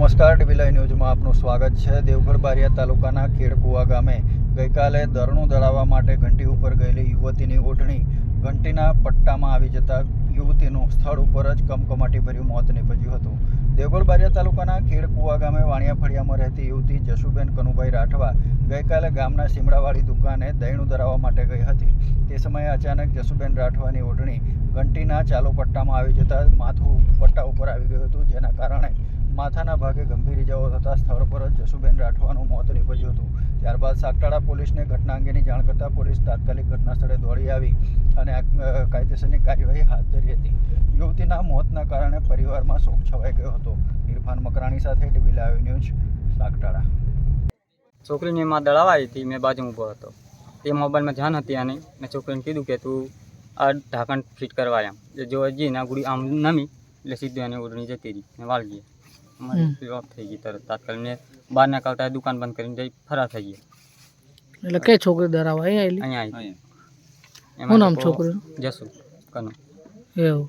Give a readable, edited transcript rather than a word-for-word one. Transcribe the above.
નમસ્કાર, TV live ન્યૂઝમાં આપનું સ્વાગત છે। દેવગઢ બારિયા તાલુકાના ખેડકુવા ગામે ગઈકાલે દરણું દળાવવા માટે ઘંટી ઉપર ગયેલી યુવતીની ઓઢણી ઘંટીના પટ્ટામાં આવી જતા યુવતીનું સ્થળ ઉપર જ કમકમાટીભર્યું મોત નીપજ્યું હતું। દેવગઢ બારિયા તાલુકાના ખેડકુવા ગામે વાણિયા ફળિયામાં રહેતી યુવતી જશુબેન કનુભાઈ રાઠવા ગઈકાલે ગામના સીમડાવાળી દુકાને દહીણું દળાવવા માટે ગઈ હતી। તે સમયે અચાનક જશુબેન રાઠવાની ઓઢણી ઘંટીના ચાલુ પટ્ટામાં આવી જતા માથું પટ્ટા ઉપર આવી ગયું હતું, જેના કારણે માથાના ભાગે ગંભીર ઇજાઓ થતાં સ્થળ પર જ જશુબેન રાઠવાનું મોત નીપજ્યું હતું। ત્યારબાદ સાગટાળા પોલીસને ઘટના અંગેની જાણ કરતાં પોલીસ તાત્કાલિક ઘટના સ્થળે દોડી આવી અને કાયદેસરની કાર્યવાહી હાથ ધરી હતી। યુવતીના મોતના કારણે પરિવારમાં શોક છવાઈ ગયો હતો। ઇરફાન મકરાણી સાથે ટીવી લાઈવ ન્યૂઝ સાગટાળા। છોકરીને એમાં દળાવા આવી હતી, મેં બાજુ ઊભો હતો। તે મોબાઈલમાં ધ્યાન હતી અને મેં છોકરીને કીધું કે તું આ ઢાંકણ ફિટ કરવા એમ જો હજી ના ગુડી આમ નમી એટલે સીધું એને ઓઢણી જતી રહી ને વાળગી અમારી ઓફ થઈ ગઈ તરત તાત્કાલિક ને બહાર ના કાઢતા દુકાન બંધ કરીને જઈ ફરાર થઈ ગયા। એટલે કઈ છોકરી દરાવા અહીંયા આવી શું નામ છોકરી જશું કનો એવું